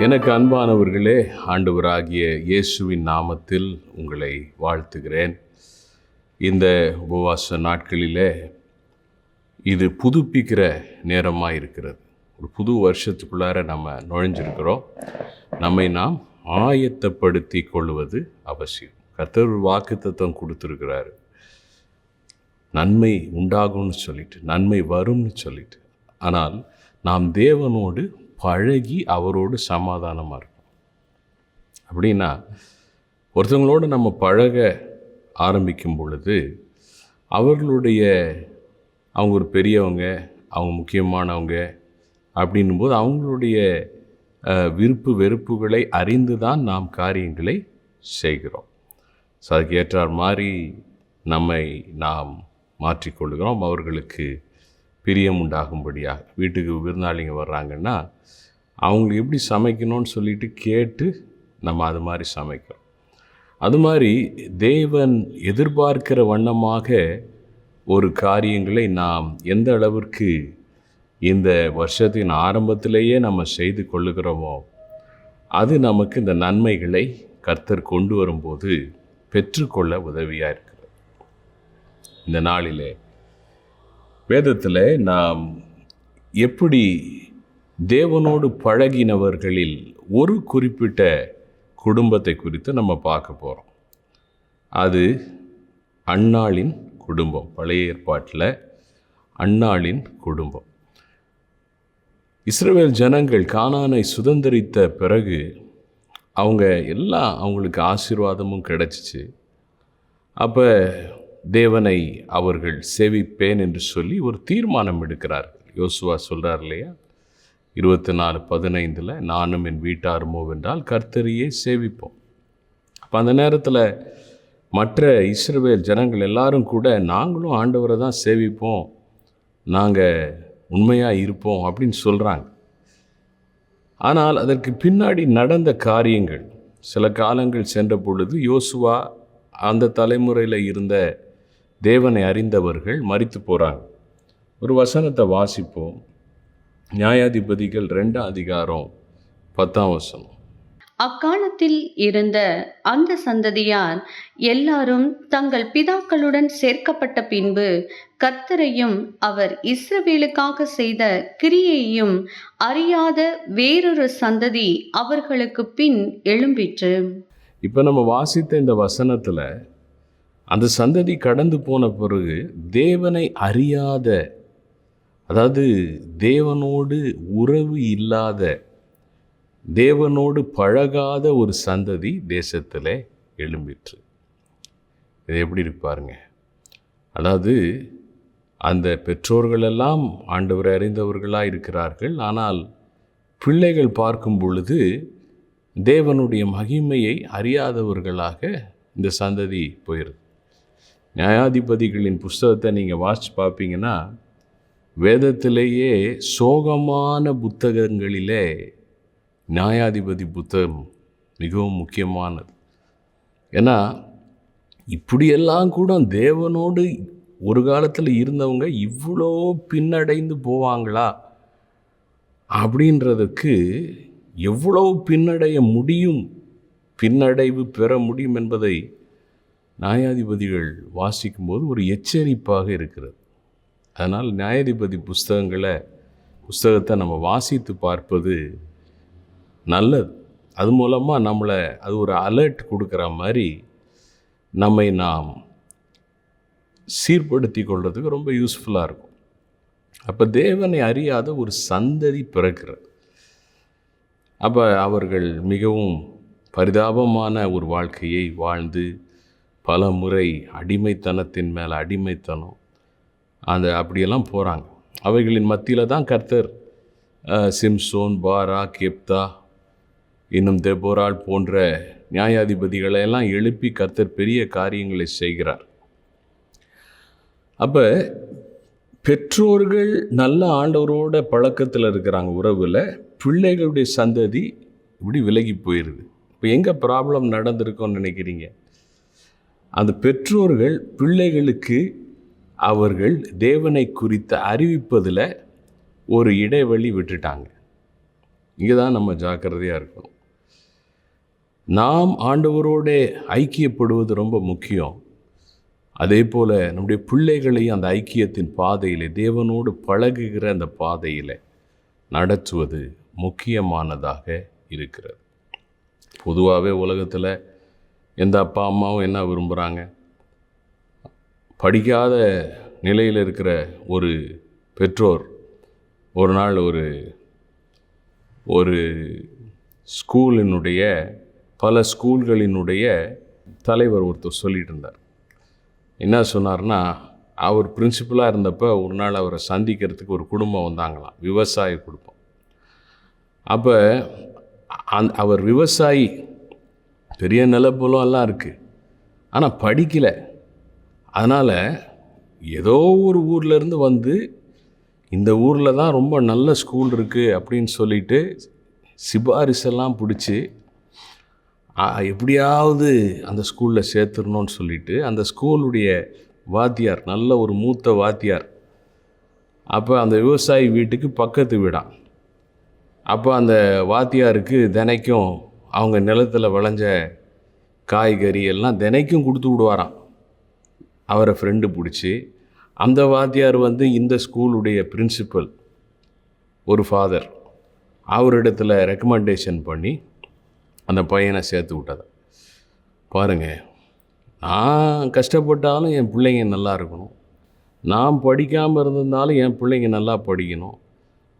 எனக்கு அன்பானவர்களே, ஆண்டவராகிய இயேசுவின் நாமத்தில் உங்களை வாழ்த்துகிறேன். இந்த உபவாச நாட்களிலே இது புதுப்பிக்கிற நேரமாக இருக்கிறது. ஒரு புது வருஷத்துக்குள்ளார நம்ம நுழைஞ்சிருக்கிறோம். நம்மை நாம் ஆயத்தப்படுத்தி கொள்வது அவசியம். கர்த்தர் வாக்குத்தத்தம் கொடுத்துருக்கிறாரு, நன்மை உண்டாகும்னு சொல்லிட்டு, நன்மை வரும்னு சொல்லிட்டு. ஆனால் நாம் தேவனோடு பழகி அவரோடு சமாதானமாக இருக்கும். அப்படின்னா ஒருத்தவங்களோடு நம்ம பழக ஆரம்பிக்கும் பொழுது அவர்களுடைய அவங்க ஒரு பெரியவங்க, அவங்க முக்கியமானவங்க அப்படின்னும்போது அவங்களுடைய விருப்பு வெறுப்புகளை அறிந்து தான் நாம் காரியங்களை செய்கிறோம். ஸோ அதுக்கு ஏற்றார் மாதிரி நம்மை நாம் மாற்றிக்கொள்கிறோம். அவர்களுக்கு பிரியம் உண்டாகும்படியாக வீட்டுக்கு விருந்தாளிங்க வர்றாங்கன்னா அவங்களுக்கு எப்படி சமைக்கணும்னு சொல்லிட்டு கேட்டு நம்ம அது மாதிரி சமைக்கிறோம். அது மாதிரி தேவன் எதிர்பார்க்கிற வண்ணமாக ஒரு காரியங்களை நாம் எந்த அளவிற்கு இந்த வருஷத்தின் ஆரம்பத்திலேயே நம்ம செய்து கொள்ளுகிறோமோ அது நமக்கு இந்த நன்மைகளை கர்த்தர் கொண்டு வரும்போது பெற்றுக்கொள்ள உதவியாக இருக்கிறது. இந்த நாளிலே வேதத்தில் நாம் எப்படி தேவனோடு பழகினவர்களில் ஒரு குறிப்பிட்ட குடும்பத்தை குறித்து நம்ம பார்க்க போகிறோம். அது அன்னாளின் குடும்பம். பழைய ஏற்பாட்டில் அன்னாளின் குடும்பம். இஸ்ரவேல் ஜனங்கள் கானானை சுதந்திரித்த பிறகு அவங்களுக்கு ஆசீர்வாதமும் கிடைச்சிச்சு. அப்போ தேவனை அவர்கள் சேவிப்பேன் என்று சொல்லி ஒரு தீர்மானம் எடுக்கிறார்கள். யோசுவா சொல்கிறார் இல்லையா, 24:15 நானும் என் வீட்டாருமோ வென்றால் கர்த்தரையே சேவிப்போம். அப்போ அந்த நேரத்தில் மற்ற இஸ்ரவேல் ஜனங்கள் எல்லாரும் கூட நாங்களும் ஆண்டவரை தான் சேவிப்போம், நாங்கள் உண்மையாக இருப்போம் அப்படின்னு சொல்கிறாங்க. ஆனால் அதற்கு பின்னாடி நடந்த காரியங்கள், சில காலங்கள் சென்ற பொழுது யோசுவா அந்த தலைமுறையில் இருந்த தேவனை அறிந்தவர்கள் மரித்து போகிறாங்க. ஒரு வசனத்தை வாசிப்போம். நியாயாதிபதிகள் 2:10. அக்காலத்தில் இருந்த அந்த சந்ததியார் எல்லாரும் தங்கள் பிதாக்களுடன் சேர்க்கப்பட்ட பின்பு கர்த்தரையும் அவர் இஸ்ரவேலுக்காக செய்த கிரியையையும் அறியாத வேறொரு சந்ததி அவர்களுக்கு பின் எழும்பிற்று. இப்போ நம்ம வாசித்த இந்த வசனத்தில் அந்த சந்ததி கடந்து போன பிறகு தேவனை அறியாத, அதாவது தேவனோடு உறவு இல்லாத, தேவனோடு பழகாத ஒரு சந்ததி தேசத்தில் எழும்பிற்று. இது எப்படி இருக்கு பாருங்க. அதாவது அந்த பெற்றோர்களெல்லாம் ஆண்டவரை அறிந்தவர்களாக இருக்கிறார்கள். ஆனால் பிள்ளைகள் பார்க்கும் பொழுது தேவனுடைய மகிமையை அறியாதவர்களாக இந்த சந்ததி போயிடுது. நியாயாதிபதிகளின் புஸ்தகத்தை நீங்கள் வாசித்து பார்ப்பீங்கன்னா வேதத்திலேயே சோகமான புத்தகங்களிலே நியாயாதிபதி புத்தகம் மிகவும் முக்கியமானது. ஏன்னா இப்படியெல்லாம் கூட தேவனோடு ஒரு காலத்தில் இருந்தவங்க இவ்வளோ பின்னடைந்து போவாங்களா அப்படின்றதுக்கு, எவ்வளவு பின்னடைய முடியும், பின்னடைவு பெற முடியும் என்பதை நியாயாதிபதிகள் வாசிக்கும்போது ஒரு எச்சரிப்பாக இருக்கிறது. அதனால் நியாயாதிபதி புஸ்தகத்தை நம்ம வாசித்து பார்ப்பது நல்லது. அது மூலமாக அது ஒரு அலர்ட் கொடுக்குற மாதிரி நம்மை நாம் சீர்படுத்தி கொள்வதுக்கு ரொம்ப யூஸ்ஃபுல்லாக இருக்கும். அப்போ தேவனை அறியாத ஒரு சந்ததி பிறக்கிறது. அப்போ அவர்கள் மிகவும் பரிதாபமான ஒரு வாழ்க்கையை வாழ்ந்து பல முறை அடிமைத்தனத்தின் மேலே அடிமைத்தனம் அப்படியெல்லாம் போகிறாங்க. அவைகளின் மத்தியில் தான் கர்த்தர் சிம்சோன், பாராக், எப்தா, இன்னும் தெபோராள் போன்ற நியாயாதிபதிகளை எல்லாம் எழுப்பி கர்த்தர் பெரிய காரியங்களை செய்கிறார். அப்போ பெற்றோர்கள் நல்ல ஆண்டவரோட பழக்கத்தில் இருக்கிறாங்க, உறவில். பிள்ளைகளுடைய சந்ததி இப்படி விலகி போயிடுது. இப்போ எங்கே ப்ராப்ளம் நடந்திருக்கோன்னு நினைக்கிறீங்க? அந்த பெற்றோர்கள் பிள்ளைகளுக்கு அவர்கள் தேவனை குறித்து அறிவிப்பதில் ஒரு இடைவெளி விட்டுட்டாங்க. இங்கே தான் நம்ம ஜாக்கிரதையாக இருக்கணும். நாம் ஆண்டவரோட ஐக்கியப்படுவது ரொம்ப முக்கியம். அதே போல் நம்முடைய பிள்ளைகளையும் அந்த ஐக்கியத்தின் பாதையில், தேவனோடு பழகுகிற அந்த பாதையில் நடத்துவது முக்கியமானதாக இருக்கிறது. பொதுவாகவே உலகத்தில் எந்த அப்பா அம்மாவும் என்ன விரும்புகிறாங்க? படிக்காத நிலையில் இருக்கிற ஒரு பெற்றோர் ஒரு நாள் ஒரு ஸ்கூலினுடைய பல ஸ்கூல்களினுடைய தலைவர் ஒருத்தர் சொல்லிகிட்டு இருந்தார். என்ன சொன்னார்னா, அவர் பிரின்சிபலாக இருந்தப்போ ஒரு நாள் அவரை சந்திக்கிறதுக்கு ஒரு குடும்பம் வந்தாங்களாம், விவசாய குடும்பம். அப்போ அவர் விவசாயி, பெரிய நிலப்புலம் எல்லாம் இருக்குது, ஆனால் படிக்கலை. அதனால் ஏதோ ஒரு ஊர்லேருந்து வந்து இந்த ஊரில் தான் ரொம்ப நல்ல ஸ்கூல் இருக்குது அப்படின்னு சொல்லிட்டு சிபாரிசெல்லாம் பிடிச்சி எப்படியாவது அந்த ஸ்கூலில் சேர்த்துடணும்னு சொல்லிட்டு அந்த ஸ்கூலுடைய வாத்தியார், நல்ல ஒரு மூத்த வாத்தியார், அப்போ அந்த விவசாயி வீட்டுக்கு பக்கத்து வீடான். அப்போ அந்த வாத்தியாருக்கு தினைக்கும் அவங்க நிலத்தில் விளைஞ்ச காய்கறி எல்லாம் தினைக்கும் கொடுத்து விடுவாராம். அவரை ஃப்ரெண்டு பிடிச்சி அந்த வாத்தியார் வந்து இந்த ஸ்கூலுடைய பிரின்சிபல், ஒரு ஃபாதர், அவரிடத்தில் ரெக்கமெண்டேஷன் பண்ணி அந்த பையனை சேர்த்து விட்டதை பாருங்கள். நான் கஷ்டப்பட்டாலும் என் பிள்ளைங்க நல்லா இருக்கணும், நான் படிக்காமல் இருந்திருந்தாலும் என் பிள்ளைங்க நல்லா படிக்கணும்,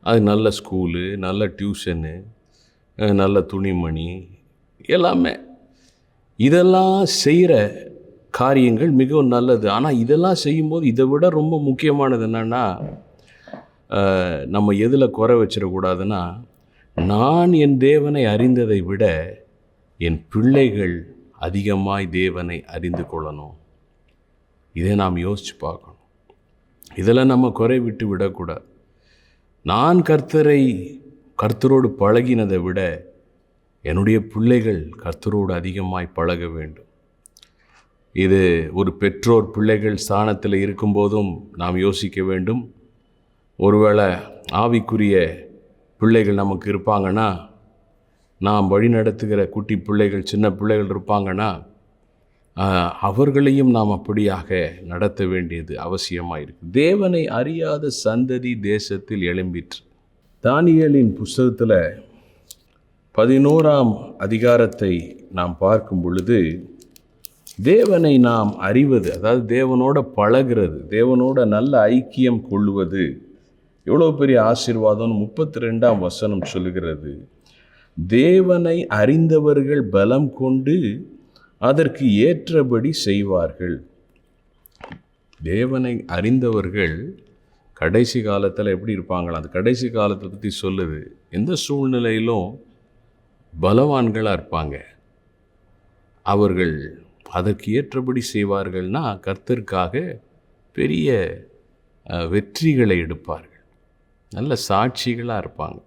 அது நல்ல ஸ்கூலு, நல்ல டியூஷனு, நல்ல துணிமணி, எல்லாமே இதெல்லாம் செய்கிற காரியங்கள் மிகவும் நல்லது. ஆனால் இதெல்லாம் செய்யும்போது இதை விட ரொம்ப முக்கியமானது என்னென்னா, நம்ம எதில் குறை வச்சிடக்கூடாதுன்னா, நான் என் தேவனை அறிந்ததை விட என் பிள்ளைகள் அதிகமாய் தேவனை அறிந்து கொள்ளணும். இதை நாம் யோசித்து பார்க்கணும். இதில் நம்ம குறை விட்டு விடக்கூடாது. நான் கர்த்தரோடு பழகினதை விட என்னுடைய பிள்ளைகள் கர்த்தரோடு அதிகமாய் பழக வேண்டும். இது ஒரு பெற்றோர் பிள்ளைகள் ஸ்தானத்தில் இருக்கும்போதும் நாம் யோசிக்க வேண்டும். ஒருவேளை ஆவிக்குரிய பிள்ளைகள் நமக்கு இருப்பாங்கன்னா, நாம் வழி நடத்துகிற குட்டி பிள்ளைகள், சின்ன பிள்ளைகள் இருப்பாங்கன்னா, அவர்களையும் நாம் அப்படியாக நடத்த வேண்டியது அவசியமாக இருக்குது. தேவனை அறியாத சந்ததி தேசத்தில் எழும்பிற்று. தானியேலின் புஸ்தகத்தில் 11ஆம் அதிகாரத்தை நாம் பார்க்கும் பொழுது, தேவனை நாம் அறிவது, அதாவது தேவனோட பழகிறது, தேவனோட நல்ல ஐக்கியம் கொள்வது எவ்வளோ பெரிய ஆசீர்வாதம். 32ஆம் வசனம் சொல்லுகிறது, தேவனை அறிந்தவர்கள் பலம் கொண்டு அதற்கு ஏற்றபடி செய்வார்கள். தேவனை அறிந்தவர்கள் கடைசி காலத்தில் எப்படி இருப்பாங்களா? அந்த கடைசி காலத்தை பற்றி சொல்லுது. எந்த சூழ்நிலையிலும் பலவான்களாக இருப்பாங்க. அவர்கள் அதற்கு ஏற்றபடி செய்வார்கள்னா கர்த்தருக்காக பெரிய வெற்றிகளை எடுப்பார்கள். நல்ல சாட்சிகளாக இருப்பாங்க.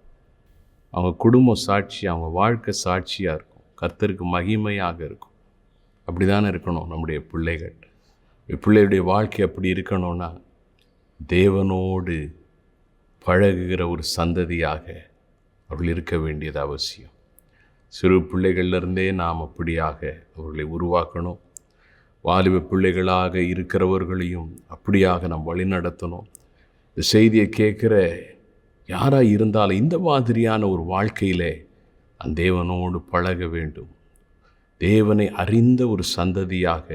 அவங்க குடும்ப சாட்சி, அவங்க வாழ்க்கை சாட்சியாக இருக்கும், கர்த்தருக்கு மகிமையாக இருக்கும். அப்படி தானே இருக்கணும் நம்முடைய பிள்ளைகள். பிள்ளையுடைய வாழ்க்கை அப்படி இருக்கணும்னா தேவனோடு பழகுகிற ஒரு சந்ததியாக அவர்கள் இருக்க வேண்டியது அவசியம். சிறு பிள்ளைகளிலிருந்தே நாம் அப்படியாக அவர்களை உருவாக்கணும். வாலிப பிள்ளைகளாக இருக்கிறவர்களையும் அப்படியாக நாம் வழி நடத்தணும். இந்த செய்தியை கேட்குற யாராக இருந்தாலும் இந்த மாதிரியான ஒரு வாழ்க்கையில் அந்த தேவனோடு பழக வேண்டும். தேவனை அறிந்த ஒரு சந்ததியாக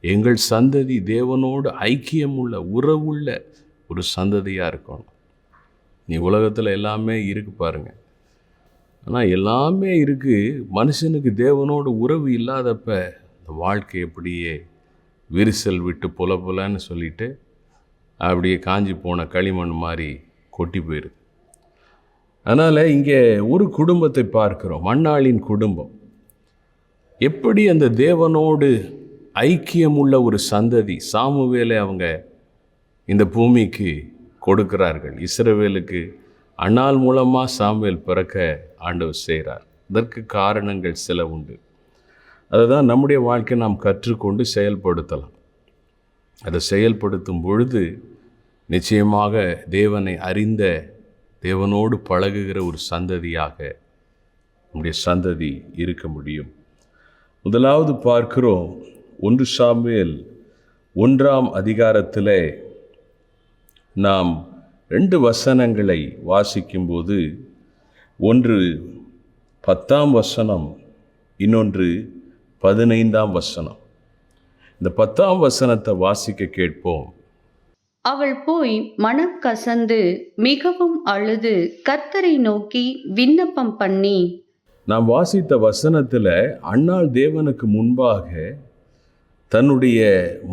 எங்கள் சந்ததி தேவனோடு ஐக்கியமுள்ள உறவுள்ள ஒரு சந்ததியாக இருக்கணும். நீ உலகத்தில் எல்லாமே இருக்கு பாருங்க, ஆனால் எல்லாமே இருக்குது, மனுஷனுக்கு தேவனோடு உறவு இல்லாதப்ப இந்த வாழ்க்கை எப்படியே விரிசல் விட்டு புலன்னு சொல்லிட்டு அப்படியே காஞ்சி போன களிமண் மாதிரி கொட்டி போயிருக்கு. அதனால் இங்கே ஒரு குடும்பத்தை பார்க்கிறோம், மண்ணாளின் குடும்பம். எப்படி அந்த தேவனோடு ஐக்கியமுள்ள ஒரு சந்ததி சாமுவேலை அவங்க இந்த பூமிக்கு கொடுக்கிறார்கள். இஸ்ரவேலுக்கு அன்னாள் மூலமாக சாமுவேல் பிறக்க ஆண்டவர் செய்கிறார். இதற்கு காரணங்கள் சில உண்டு. அதை தான் நம்முடைய வாழ்க்கையை நாம் கற்றுக்கொண்டு செயல்படுத்தலாம். அதை செயல்படுத்தும் பொழுது நிச்சயமாக தேவனை அறிந்த, தேவனோடு பழகுகிற ஒரு சந்ததியாக நம்முடைய சந்ததி இருக்க முடியும். முதலாவது பார்க்கிறோம் 1 சாமுவேல் 1ஆம் அதிகாரத்திலே நாம் 2 வசனங்களை வாசிக்கும்போது, ஒன்று 10ஆம் வசனம், இன்னொன்று 15ஆம் வசனம். இந்த 10ஆம் வசனத்தை வாசிக்க கேட்போம். அவள் போய் மனம் கசந்து மிகவும் அழுது கர்த்தரை நோக்கி விண்ணப்பம் பண்ணி. நாம் வாசித்த வசனத்தில் அன்னாள் தேவனுக்கு முன்பாக தன்னுடைய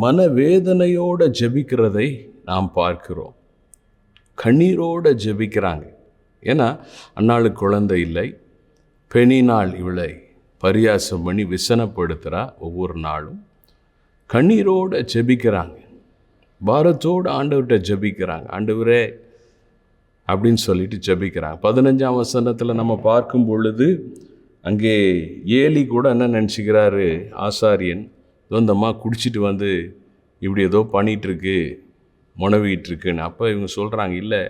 மனவேதனையோட ஜெபிக்கிறதை நாம் பார்க்கிறோம். கண்ணீரோட ஜெபிக்கிறாங்க. ஏன்னா அன்னாளுக்கு குழந்தை இல்லை. பெனினாள் இவளை பரியாசம் பண்ணி விசனப்படுத்துகிறா. ஒவ்வொரு நாளும் கண்ணீரோட ஜெபிக்கிறாங்க, பாரத்தோடு ஆண்டவர்கிட்ட ஜெபிக்கிறாங்க. ஆண்டவரே அப்படின்னு சொல்லிட்டு ஜெபிக்கிறாங்க. 15ஆம் வசனத்தில் நம்ம பார்க்கும் பொழுது அங்கே ஏலி கூட என்ன நினச்சிக்கிறாரு, ஆசாரியன் சொந்தம்மா குடிச்சிட்டு வந்து இப்படி ஏதோ பண்ணிகிட்ருக்கு, முனவிகிட்ருக்குன்னு. அப்போ இவங்க சொல்கிறாங்க, இல்லை,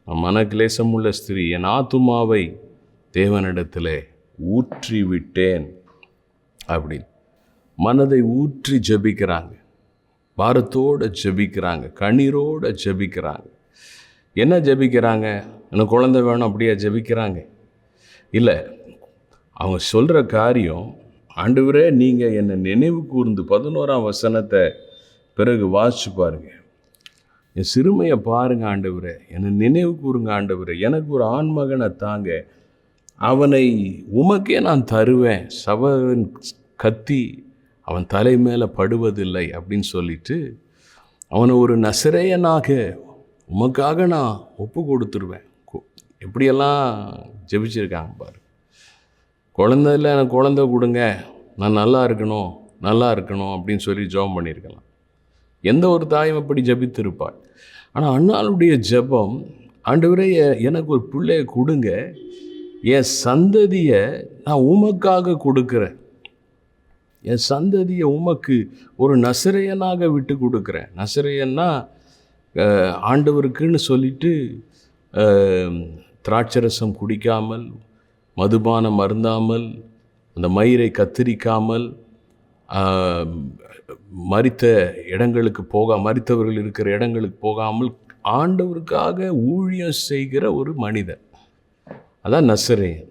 மனக்லேசம் உள்ள ஸ்திரீ, என் ஆத்துமாவை தேவனிடத்தில் ஊற்றி விட்டேன் அப்படின்னு மனதை ஊற்றி ஜெபிக்கிறாங்க, பாரத்தோடு ஜெபிக்கிறாங்க, கண்ணீரோடு ஜெபிக்கிறாங்க. என்ன ஜெபிக்கிறாங்க? எனக்கு குழந்தை வேணும் அப்படியே ஜெபிக்கிறாங்க? இல்லை, அவங்க சொல்கிற காரியம், ஆண்டவரே நீங்கள் என்னை நினைவு கூர்ந்து 11ஆம் வசனத்தை பிறகு வாசிச்சு பாருங்க. என் சிறுமையை பாருங்க ஆண்டவரே, என்னை நினைவு கூறுங்க ஆண்டவரே, எனக்கு ஒரு ஆண்மகனை தாங்க, அவனை உமக்கே நான் தருவேன், சவன் கத்தி அவன் தலை மேலே படுவதில்லை அப்படின்னு சொல்லிட்டு அவனை ஒரு நசரேயனாக உமக்காக நான் ஒப்பு கொடுத்துருவேன். எப்படியெல்லாம் ஜெபிச்சிருக்காங்க பாரு. குழந்தை இல்லை, எனக்கு குழந்தை கொடுங்க, நான் நல்லா இருக்கணும் நல்லா இருக்கணும் அப்படின்னு சொல்லி ஜெபம் பண்ணியிருக்கலாம். எந்த ஒரு தாயும் அப்படி ஜெபித்திருப்பாள். ஆனால் அன்னாளுடைய ஜெபம், ஆண்டவரே எனக்கு ஒரு பிள்ளையை கொடுங்க, என் சந்ததியை நான் உமக்காக கொடுக்குறேன், என் சந்ததியை உமக்கு ஒரு நசரேயனாக விட்டு கொடுக்குறேன். நசரேயன்னா ஆண்டவருக்குன்னு சொல்லிட்டு திராட்சரசம் குடிக்காமல், மதுபானம் அருந்தாமல், அந்த மயிரை கத்தரிக்காமல், மரித்தவர்கள் இருக்கிற இடங்களுக்கு போகாமல் ஆண்டவருக்காக ஊழியம் செய்கிற ஒரு மனிதன், அதான் நசரேயன்.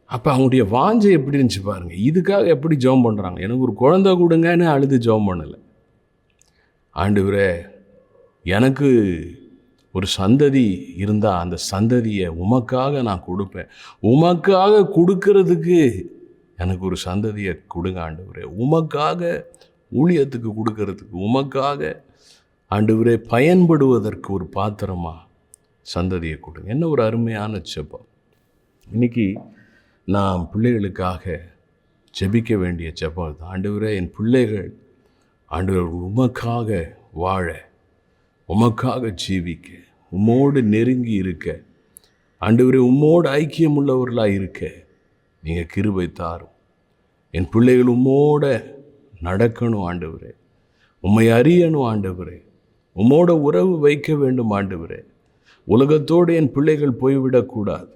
அப்போ அவங்களுடைய வாஞ்சை எப்படி இருந்துச்சு பாருங்கள். இதுக்காக எப்படி ஜெபம் பண்ணுறாங்க, எனக்கு ஒரு குழந்தை கொடுங்கன்னு அழுது ஜெபம் பண்ணலை. ஆண்டவரே எனக்கு ஒரு சந்ததி இருந்தால் அந்த சந்ததியை உமக்காக நான் கொடுப்பேன், உமக்காக கொடுக்கறதுக்கு எனக்கு ஒரு சந்ததியை கொடுங்க ஆண்டவரே, உமக்காக ஊழியத்துக்கு கொடுக்கறதுக்கு, உமக்காக ஆண்டவரே பயன்படுவதற்கு ஒரு பாத்திரமாக சந்ததியை கொடுங்க. என்ன ஒரு அருமையான ஜெபம். இன்றைக்கி நாம் பிள்ளைகளுக்காக ஜெபிக்க வேண்டிய ஜெபம் தான். ஆண்டவரே என் பிள்ளைகள் ஆண்டவர் உமக்காக வாழ, உமக்காக ஜீவிக்க, உம்மோடு நெருங்கி இருக்க, ஆண்டவரே உம்மோடு ஐக்கியம் உள்ளவர்களாக இருக்க நீங்கள் கிருபை தாரும். என் பிள்ளைகள் உம்மோட நடக்கணும் ஆண்டவரே, உம்மை அறியணும் ஆண்டவரே, உம்மோட உறவு வைக்க வேண்டும் ஆண்டவரே. உலகத்தோடு என் பிள்ளைகள் போய்விடக்கூடாது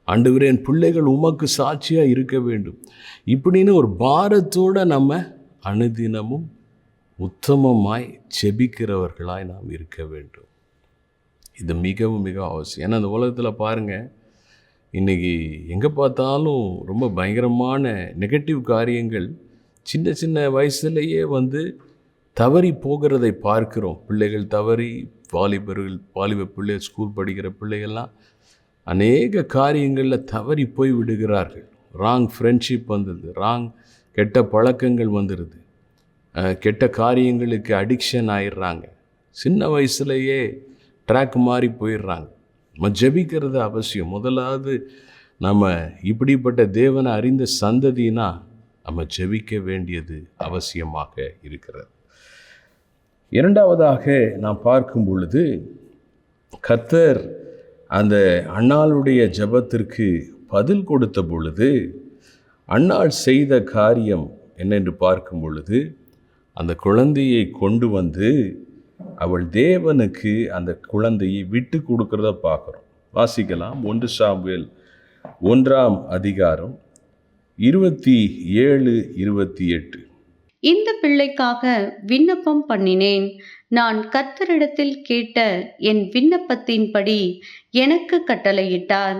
ஆண்டவரே, என் பிள்ளைகள் உமக்கு சாட்சியாக இருக்க வேண்டும். இப்படின்னு ஒரு பாரத்தோடு நம்ம அனுதினமும் உத்தமமாய் ஜெபிக்கிறவர்களாய் நாம் இருக்க வேண்டும். இது மிகவும் மிக அவசியம். ஏன்னா அந்த உலகத்தில் பாருங்கள், இன்றைக்கி எங்கே பார்த்தாலும் ரொம்ப பயங்கரமான நெகட்டிவ் காரியங்கள் சின்ன சின்ன வயசுலேயே தவறி போகிறதை பார்க்கிறோம். பிள்ளைகள் தவறி, வாலிப பிள்ளைகள், ஸ்கூல் படிக்கிற பிள்ளைகள்லாம் அநேக காரியங்களில் தவறி போய் விடுகிறார்கள். ராங் ஃப்ரெண்ட்ஷிப் கெட்ட பழக்கங்கள் வந்துடுது, கெட்ட காரியங்களுக்கு அடிக்ஷன் ஆயிடுறாங்க. சின்ன வயசுலேயே ட்ராக் மாறி போயிடுறாங்க. நம்ம ஜெபிக்கிறது அவசியம். முதலாவது நம்ம இப்படிப்பட்ட தேவனை அறிந்த சந்ததினா நம்ம ஜெபிக்க வேண்டியது அவசியமாக இருக்கிறது. இரண்டாவதாக நாம் பார்க்கும் பொழுது, கர்த்தர் அந்த அன்னாளுடைய ஜெபத்திற்கு பதில் கொடுத்த பொழுது அன்னாள் செய்த காரியம் என்னென்று பார்க்கும் பொழுது, அந்த குழந்தையை கொண்டு அவள் தேவனுக்கு அந்த குழந்தையை விட்டு கொடுக்கிறத பார்க்குறோம். வாசிக்கலாம். 1 சாமுவேல் 1 அதிகாரம் 27, 28. இந்த பிள்ளைக்காக விண்ணப்பம் பண்ணினேன். நான் கர்த்தரிடத்தில் கேட்ட என் விண்ணப்பத்தின்படி எனக்கு கட்டளையிட்டார்.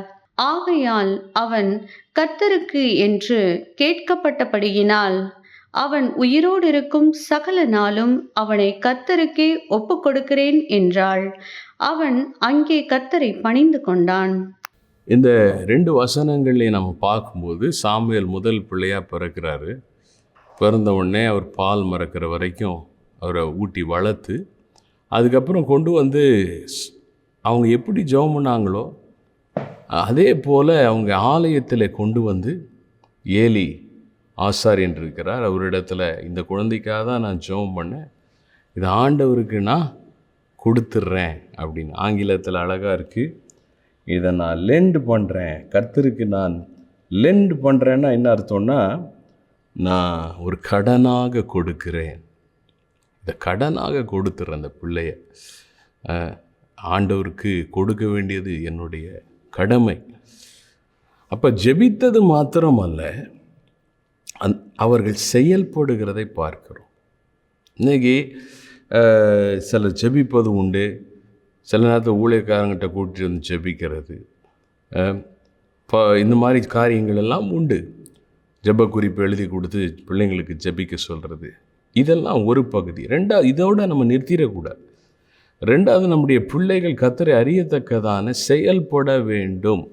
ஆகையால் அவன் கர்த்தருக்கு என்று கேட்கப்பட்டபடியினால் அவன் உயிரோடு இருக்கும் சகல நாளும் அவனை கர்த்தருக்கே ஒப்புக் கொடுக்கிறேன் என்றாள். அவன் அங்கே கர்த்தரை பணிந்து கொண்டான். இந்த 2 வசனங்களையும் நம்ம பார்க்கும்போது சாமுவேல் முதல் பிள்ளையாக பிறக்கிறாரு. பிறந்த உடனே அவர் பால் மறக்கிற வரைக்கும் அவரை ஊட்டி வளர்த்து, அதுக்கப்புறம் கொண்டு வந்து அவங்க எப்படி ஜெபம் பண்ணாங்களோ அதே போல் அவங்க ஆலயத்தில் கொண்டு வந்து ஏலி ஆசாரியன் இருக்கிறார், அவரிடத்துல இந்த குழந்தைக்காக தான் நான் ஜெபம் பண்ணேன், இது ஆண்டவருக்கு நான் கொடுத்துட்றேன் அப்படின்னு. ஆங்கிலத்தில் அழகாக இருக்குது, இதை நான் லெண்ட் பண்ணுறேன், கர்த்தருக்கு நான் லெண்ட் பண்ணுறேன்னா என்ன அர்த்தம்னா, நான் ஒரு கடனாக கொடுக்கிறேன், இந்த கடனாக கொடுத்துட்றேன் அந்த பிள்ளைய, ஆண்டவருக்கு கொடுக்க வேண்டியது என்னுடைய கடமை. அப்போ ஜெபித்தது மாத்திரமல்ல, அவர்கள் செயல்படுகிறதை பார்க்கிறோம். இன்றைக்கி சிலர் ஜெபிப்பது உண்டு, சில நேரத்தில் ஊழியக்காரங்கிட்ட கூட்டிட்டு வந்து ஜெபிக்கிறது, இந்த மாதிரி காரியங்கள் எல்லாம் உண்டு. ஜெப குறிப்பு எழுதி கொடுத்து பிள்ளைங்களுக்கு ஜெபிக்க சொல்கிறது, இதெல்லாம் ஒரு பகுதி. ரெண்டாவது, இதோட நம்ம நிறுத்திடக்கூடாது. ரெண்டாவது, நம்முடைய பிள்ளைகள் கர்த்தரை அறியத்தக்கதான செயல்பட வேண்டும்.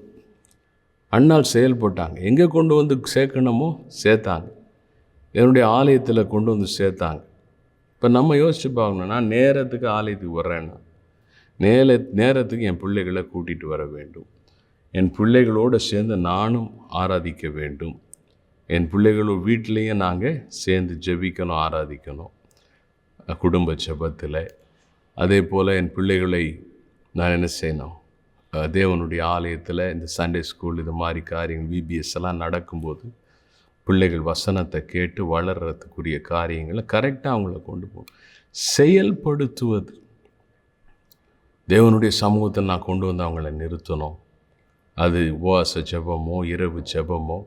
அண்ணால் செயல்பட்டாங்க, எங்கே கொண்டு வந்து சேர்க்கணுமோ சேர்த்தாங்க, என்னுடைய ஆலயத்தில் கொண்டு வந்து சேர்த்தாங்க. இப்போ நம்ம யோசிச்சு பார்க்கணும், நான் நேரத்துக்கு ஆலயத்துக்கு வர்றேன்னா நேரத்துக்கு என் பிள்ளைகளை கூட்டிகிட்டு வர வேண்டும், என் பிள்ளைகளோடு சேர்ந்து நானும் ஆராதிக்க வேண்டும், என் பிள்ளைகளோட வீட்டிலையே நாங்கள் சேர்ந்து ஜெபிக்கணும், ஆராதிக்கணும் குடும்ப ஜெபத்தில். அதே போல் என் பிள்ளைகளை நான் என்ன செய்யணும், தேவனுடைய ஆலயத்தில் இந்த சண்டே ஸ்கூல் இது மாதிரி காரியங்கள் VBS எல்லாம் நடக்கும்போது பிள்ளைகள் வசனத்தை கேட்டு வளர்கிறதுக்குரிய காரியங்களை கரெக்டாக அவங்கள கொண்டு போகணும். செயல்படுத்துவது, தேவனுடைய சமூகத்தை நான் கொண்டு வந்து அவங்கள நிறுத்தணும். அது உபவாச ஜெபமோ இரவு ஜெபமோ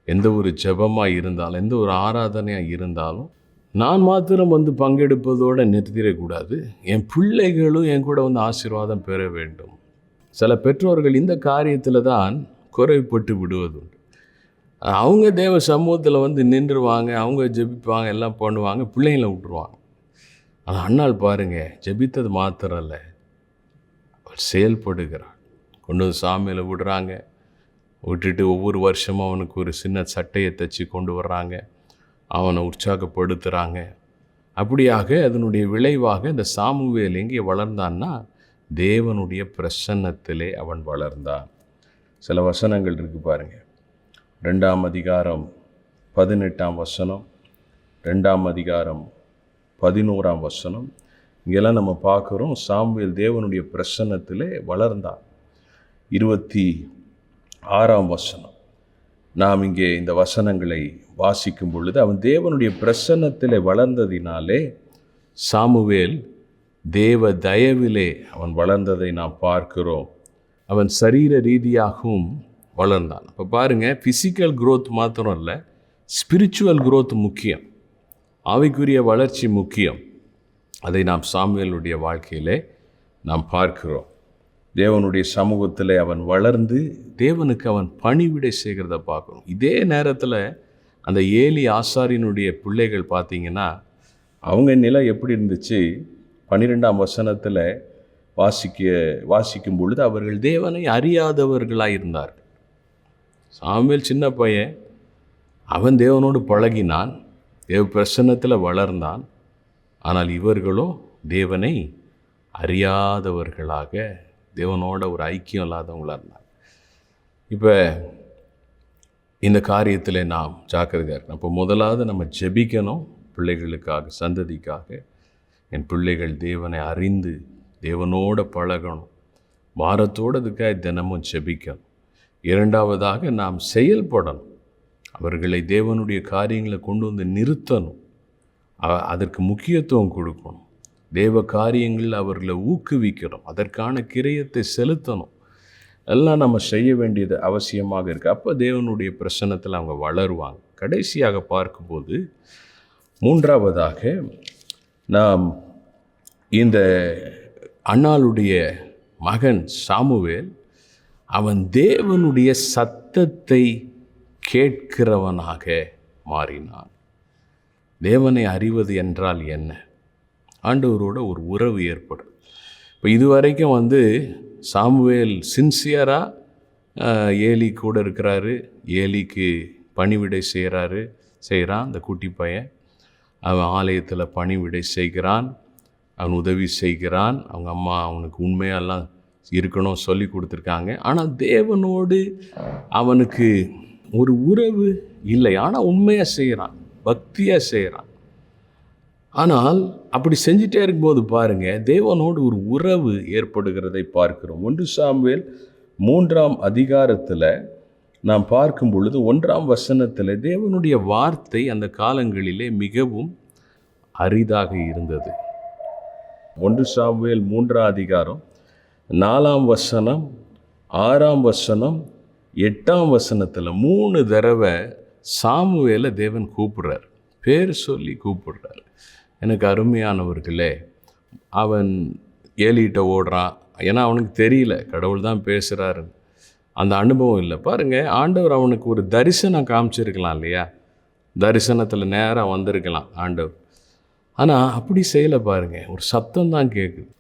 எந்த ஒரு ஜெபமாக இருந்தாலும் எந்த ஒரு ஆராதனையாக இருந்தாலும் நான் மாத்திரம் வந்து பங்கெடுப்பதோடு நிறுத்திடக்கூடாது, என் பிள்ளைகளும் என் கூட வந்து ஆசீர்வாதம் பெற வேண்டும். சில பெற்றோர்கள் இந்த காரியத்தில் தான் குறைப்பட்டு விடுவதுண்டு. அவங்க தேவ சமூகத்தில் வந்து நின்றுவாங்க, அவங்க ஜெபிப்பாங்க, எல்லாம் பண்ணுவாங்க, பிள்ளைங்களை விட்டுருவாங்க. ஆனால் அண்ணாள் பாருங்கள், ஜெபித்தது மாத்திரம் இல்லை, செயல்படுகிறாள். கொண்டு வந்து சாமியில் விடுறாங்க, விட்டுட்டு ஒவ்வொரு வருஷமும் அவனுக்கு ஒரு சின்ன சட்டையை தைச்சி கொண்டு வர்றாங்க, அவனை உற்சாகப்படுத்துகிறாங்க. அப்படியாக அதனுடைய விளைவாக இந்த சாமுவேல் எங்கே வளர்ந்தான்னா தேவனுடைய பிரசன்னத்திலே அவன் வளர்ந்தான். சில வசனங்கள் இருக்குது பாருங்கள். 2 அதிகாரம் 18 வசனம், 2 அதிகாரம் 11 வசனம், இங்கெல்லாம் நம்ம பார்க்குறோம் சாமுவேல் தேவனுடைய பிரசன்னத்திலே வளர்ந்தான். 26 வசனம், நாம் இங்கே இந்த வசனங்களை வாசிக்கும் பொழுது, அவன் தேவனுடைய பிரசன்னத்திலே வளர்ந்ததினாலே சாமுவேல் தேவ தயவிலே அவன் வளர்ந்ததை நாம் பார்க்கிறோம். அவன் சரீர ரீதியாகவும் வளர்ந்தான். இப்போ பாருங்கள், ஃபிசிக்கல் க்ரோத் மாத்திரம் இல்லை, ஸ்பிரிச்சுவல் க்ரோத் முக்கியம், ஆவிக்குரிய வளர்ச்சி முக்கியம். அதை நாம் சாமுவேலுடைய வாழ்க்கையிலே நாம் பார்க்கிறோம். தேவனுடைய சமூகத்தில் அவன் வளர்ந்து தேவனுக்கு அவன் பணிவிடை செய்கிறத பார்க்கணும். இதே நேரத்தில் அந்த ஏலி ஆசாரியனுடைய பிள்ளைகள் பார்த்திங்கன்னா அவங்க நிலை எப்படி இருந்துச்சு, 12 வசனத்தில் வாசிக்கும் பொழுது அவர்கள் தேவனை அறியாதவர்களாக இருந்தார்கள். சாமுவேல் சின்ன பையன், அவன் தேவனோடு பழகினான், தேவ பிரசன்னத்தில் வளர்ந்தான். ஆனால் இவர்களோ தேவனை அறியாதவர்களாக, தேவனோட ஒரு ஐக்கியம் இல்லாதவங்களாக இருந்தாங்க. இப்போ இந்த காரியத்தில் நாம் ஜாக்கிரதையாக இருக்கணும். அப்போ முதலாவது நம்ம ஜெபிக்கணும் பிள்ளைகளுக்காக, சந்ததிக்காக. என் பிள்ளைகள் தேவனை அறிந்து தேவனோட பழகணும், வாரத்தோடு அதுக்காக தினமும் ஜெபிக்கணும். இரண்டாவதாக நாம் செயல்படணும், அவர்களை தேவனுடைய காரியங்களை கொண்டு வந்து நிறுத்தணும், அதற்கு முக்கியத்துவம் கொடுக்கணும், தேவ காரியங்கள் அவர்களை ஊக்குவிக்கணும், அதற்கான கிரயத்தை செலுத்தணும். எல்லாம் நம்ம செய்ய வேண்டியது அவசியமாக இருக்குது. அப்போ தேவனுடைய பிரசன்னத்தில் அவங்க வளருவாங்க. கடைசியாக பார்க்கும்போது மூன்றாவதாக நாம் இந்த அன்னாளுடைய மகன் சாமுவேல் அவன் தேவனுடைய சத்தத்தை கேட்கிறவனாக மாறினான். தேவனை அறிவது என்றால் என்ன? ஆண்டவரோட ஒரு உறவு ஏற்படும். இப்போ இதுவரைக்கும் சாமுவேல் சின்சியராக ஏலி கூட இருக்கிறாரு, ஏலிக்கு பணிவிடை செய்கிறான். அந்த குட்டி பையன் அவன் ஆலயத்தில் பணிவிடை செய்கிறான், அவன் உதவி செய்கிறான். அவங்க அம்மா அவனுக்கு உண்மையெல்லாம் இருக்கணும் சொல்லி கொடுத்துருக்காங்க. ஆனால் தேவனோடு அவனுக்கு ஒரு உறவு இல்லை. ஆனால் உண்மையாக செய்கிறான், பக்தியாக செய்கிறான். ஆனால் அப்படி செஞ்சிட்டே இருக்கும்போது பாருங்கள், தேவனோடு ஒரு உறவு ஏற்படுகிறதை பார்க்கிறோம். 1 சாமுவேல் 3ஆம் அதிகாரத்தில் நாம் பார்க்கும் பொழுது 1ஆம் வசனத்தில் தேவனுடைய வார்த்தை அந்த காலங்களிலே மிகவும் அரிதாக இருந்தது. 1 சாமுவேல் 3ஆம் அதிகாரம் 4ஆம் வசனம், 6ஆம் வசனம், 8ஆம் வசனத்தில் 3 தடவை சாமுவேலை தேவன் கூப்பிடுறார், பேர் சொல்லி கூப்பிடுறார். எனக்கு அருமையானவர்களே, அவன் ஏலிகிட்ட ஓடுறான். ஏன்னா அவனுக்கு தெரியல கடவுள் தான் பேசுகிறாரு, அந்த அனுபவம் இல்லை. பாருங்கள், ஆண்டவர் அவனுக்கு ஒரு தரிசனம் காமிச்சிருக்கலாம் இல்லையா? தரிசனத்தில் நேராக வந்திருக்கலாம் ஆண்டவர். ஆனால் அப்படி செய்யலை. பாருங்கள், ஒரு சத்தம் தான் கேட்குது.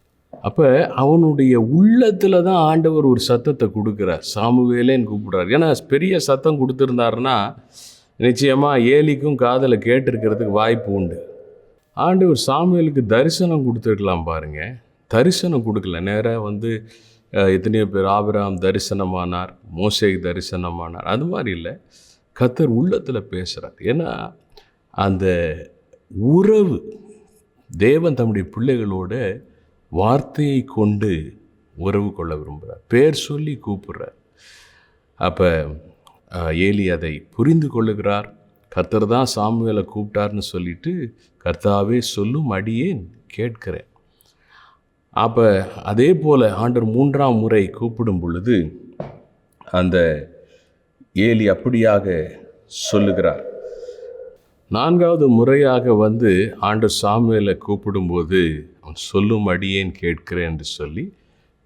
அப்போ அவனுடைய உள்ளத்தில் தான் ஆண்டவர் ஒரு சத்தத்தை கொடுக்குறார். சாமுவேலேன்னு கூப்பிடுறார். ஏன்னா பெரிய சத்தம் கொடுத்துருந்தாருன்னா நிச்சயமாக ஏலிக்கும் காதில் கேட்டிருக்கிறதுக்கு வாய்ப்பு உண்டு. ஆண்டவர் சாமுவேலுக்கு தரிசனம் கொடுத்துருக்கலாம். பாருங்கள், தரிசனம் கொடுக்கல. நேராக எத்தனையோ பேர், ஆபிரகாம் தரிசனமானார், மோசேக்கு தரிசனமானார். அது மாதிரி இல்லை, கர்த்தர் உள்ளத்தில் பேசுகிறார். ஏன்னா அந்த உறவு, தேவன் தம்முடைய பிள்ளைகளோட வார்த்தையை கொண்டு உறவு கொள்ள விரும்புகிறார், பேர் சொல்லி கூப்பிடுறார். அப்போ ஏலி அதை புரிந்து கொள்ளுகிறார். கர்த்தர் தான் சாமுவேலை கூப்பிட்டார்னு சொல்லிட்டு, கர்த்தாவே சொல்லும் அடியேன் கேட்கிறேன். அப்போ அதே போல் ஆண்டவர் 3ஆம் முறை கூப்பிடும் பொழுது அந்த ஏலி அப்படியாக சொல்லுகிறார். 4வது முறையாக ஆண்டவர் சாமுவேலை கூப்பிடும்போது அவன் சொல்லும் அடியேன் கேட்கிறேன் என்று சொல்லி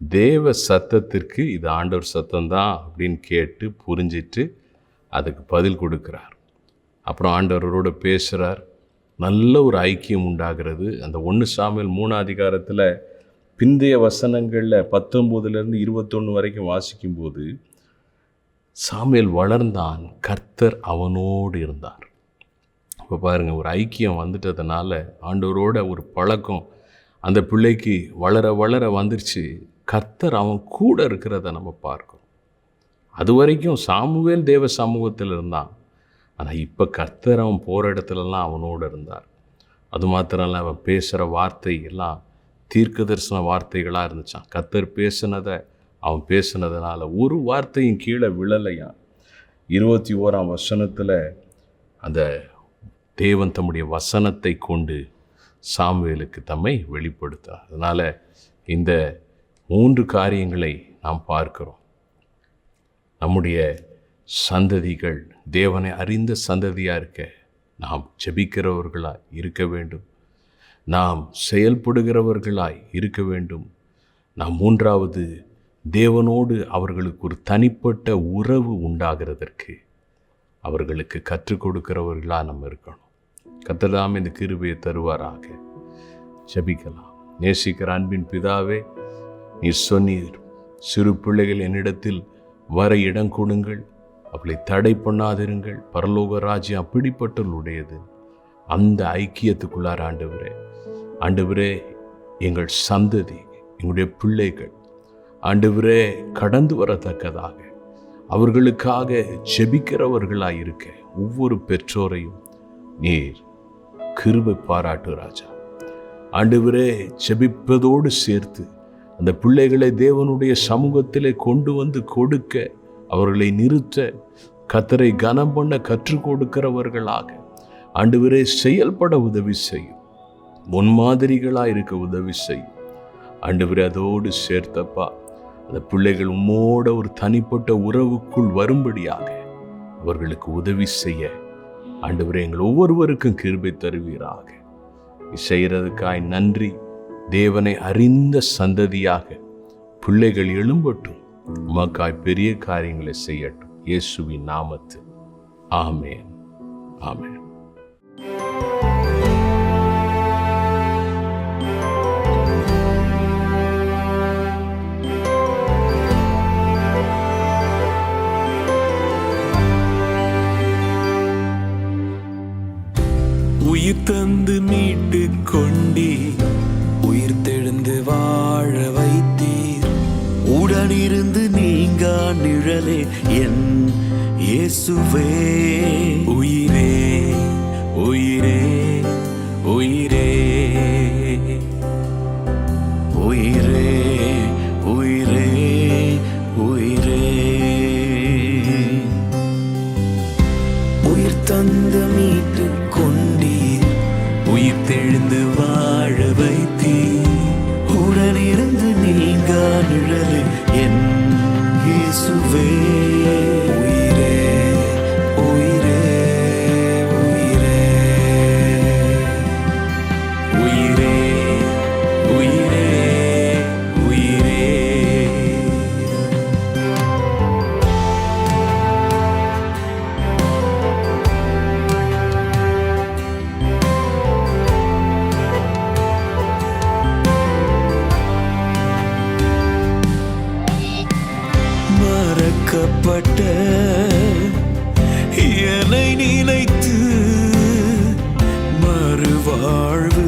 தேவ சத்தத்திற்கு இது ஆண்டவர் சத்தம்தான் அப்படின்னு கேட்டு புரிஞ்சிட்டு அதுக்கு பதில் கொடுக்குறார். அப்புறம் ஆண்டவரோடு பேசுகிறார். நல்ல ஒரு ஐக்கியம் உண்டாகிறது. அந்த 1 சாமுவேல் 3ஆம் அதிகாரத்தில் பிந்தைய வசனங்களில் 19லேருந்து 21 வரைக்கும் வாசிக்கும்போது, சாமுவேல் வளர்ந்தான், கர்த்தர் அவனோடு இருந்தார். இப்போ பாருங்கள், ஒரு ஐக்கியம் வந்துட்டதுனால ஆண்டவரோட ஒரு பழக்கம் அந்த பிள்ளைக்கு வளர வளர வந்துருச்சு. கர்த்தர் அவன் கூட இருக்கிறத நம்ம பார்க்கணும். அது வரைக்கும் சாமுவேல் தேவ சமூகத்தில் இருந்தான். ஆனால் இப்போ கர்த்தர் அவன் போகிற இடத்துலலாம் அவனோடு இருந்தார். அது மாத்திரம் இல்லை, அவன் பேசுகிற வார்த்தை எல்லாம் தீர்க்க தரிசன வார்த்தைகளாக இருந்துச்சான். கர்த்தர் பேசுனதை அவன் பேசுனதுனால ஒரு வார்த்தையும் கீழே விழலையான். 21ஆம் வசனத்தில் அந்த தேவன் தம்முடைய வசனத்தை கொண்டு சாமுவேலுக்கு தம்மை வெளிப்படுத்தார். அதனால் இந்த 3 காரியங்களை நாம் பார்க்கிறோம். நம்முடைய சந்ததிகள் தேவனை அறிந்த சந்ததியாக இருக்க நாம் ஜெபிக்கிறவர்களாய் இருக்க வேண்டும். நாம் செயல்படுகிறவர்களாய் இருக்க வேண்டும். நாம் 3வது, தேவனோடு அவர்களுக்கு ஒரு தனிப்பட்ட உறவு உண்டாகிறதற்கு அவர்களுக்கு கற்றுக் கொடுக்கிறவர்களாக நம்ம இருக்கணும். கர்த்தர் இந்த கிருபையை தருவாராக. ஜெபிக்கலாம். நேசிக்கிற அன்பின் பிதாவே, நீர் சொன்னீர், சிறு பிள்ளைகள் என்னிடத்தில் வர இடம் கொடுங்கள், அவளை தடை பண்ணாதிருங்கள், பரலோக ராஜ்யம் அப்படிப்பட்டவர்களுடையது. அந்த ஐக்கியத்துக்குள்ளார ஆண்டவரே எங்கள் சந்ததி, எங்களுடைய பிள்ளைகள் ஆண்டவரே கடந்து வரத்தக்கதாக அவர்களுக்காக ஜெபிக்கிறவர்களாக இருக்க ஒவ்வொரு பெற்றோரையும் நீர் கிருபை பாராட்டு ராஜா. ஆண்டவரே, ஜெபிப்பதோடு சேர்த்து அந்த பிள்ளைகளை தேவனுடைய சமூகத்திலே கொண்டு கொடுக்க, அவர்களை நிறுத்த, கர்த்தரை கனம் பண்ண கற்றுக் கொடுக்கிறவர்களாக ஆண்டவரே செயல்பட உதவி செய்யும். முன்மாதிரிகளாக இருக்க உதவி செய்யும். ஆண்டவரே, அதோடு சேர்த்தப்பா அந்த பிள்ளைகள் உம்மோட ஒரு தனிப்பட்ட உறவுக்குள் வரும்படியாக அவர்களுக்கு உதவி செய்ய ஆண்டவரே எங்கள் ஒவ்வொருவருக்கும் கிருபை தருவீராக. செய்கிறதுக்காய் நன்றி. தேவனை அறிந்த சந்ததியாக பிள்ளைகள் எழும்பட்டும், உமக்காய் பெரிய காரியங்களை செய்யட்டும். இயேசுவின் நாமத்தில் ஆமென், ஆமென். உயிர் தந்து மீட்டு கொண்டீ, உயிர் தெழுந்து வாழ வைத்தீர். உடனிருந்து நீங்கா நிழலே என் இயேசுவே. உயிரே உயிரே உயிரே உயிரே உயிரே உயிரே. உயிர் தந்து மீட்டு கொண்டீர், உயிர் தெழுந்து வாழ வைத்தீர். உடனிருந்து நீங்கா நிழலே என் இயேசுவே. உயிரே உயிரே உயிரே உயிரே உயிரே உயிரே. மறக்கப்பட்ட என்னை நினைத்து மறுவாழ்வு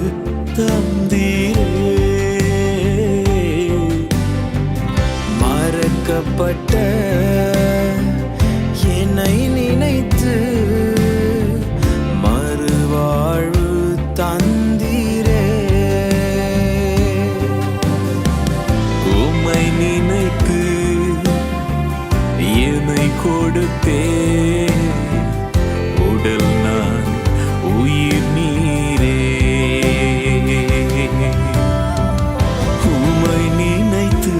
தந்தீரே. மறக்கப்பட்ட என்னை நினைத்து மறுவாழ்வு தந்தீரே. உம்மை நினைத்து என்னை கொடுத்தே, உடல் நான் உயிர் நீரே. உம்மை நினைத்து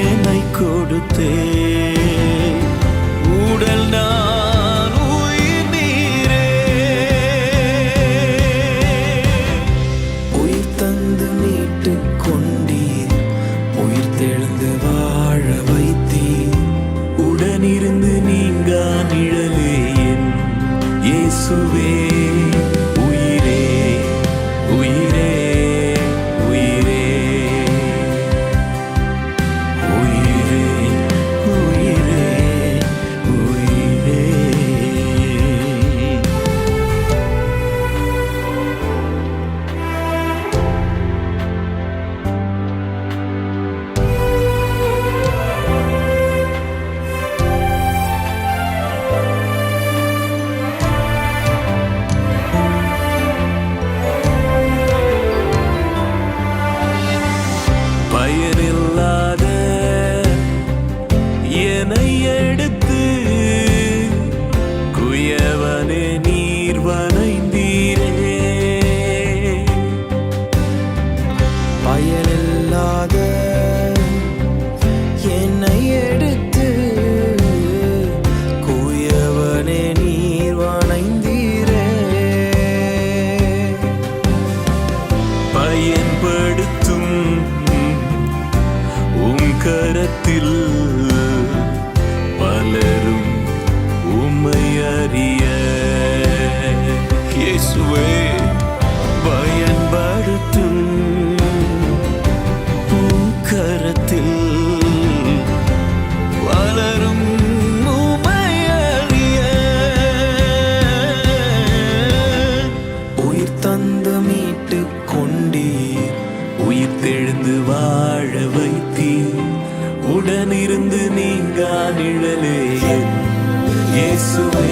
என்னை கொடுத்தே, உடல் நான் உயிர் நீரே. உயிர் தந்து மீட்டு கொண்டீர், உயிர் தெழுந்து வாழ வைத்தீர். உடனிருந்து நீங்கா நிழலே என் இயேசுவே. உயிரே உயிரே உயிரே உயிரே உயிரே உயிரே. பயனில்லாத என்னை எடுத்து குயவனே நீர் வனைந்தீரே. பயனில்லாத என்னை எடுத்து குயவனே நீர் வனைந்தீரே. பயன்படுத்தும் உம் கரத்தில் பலரும் உம்மை அறிய. இயேசுவே, பயன்படுத்தும் உம் கரத்தில் பலரும் உம்மை அறிய. உயிர் தந்து மீட்டு கொண்டீர், உயிர் தெழுந்து வாழ வைத்தீர். உடனிருந்து நீங்கா நிழலே என் இயேசுவே.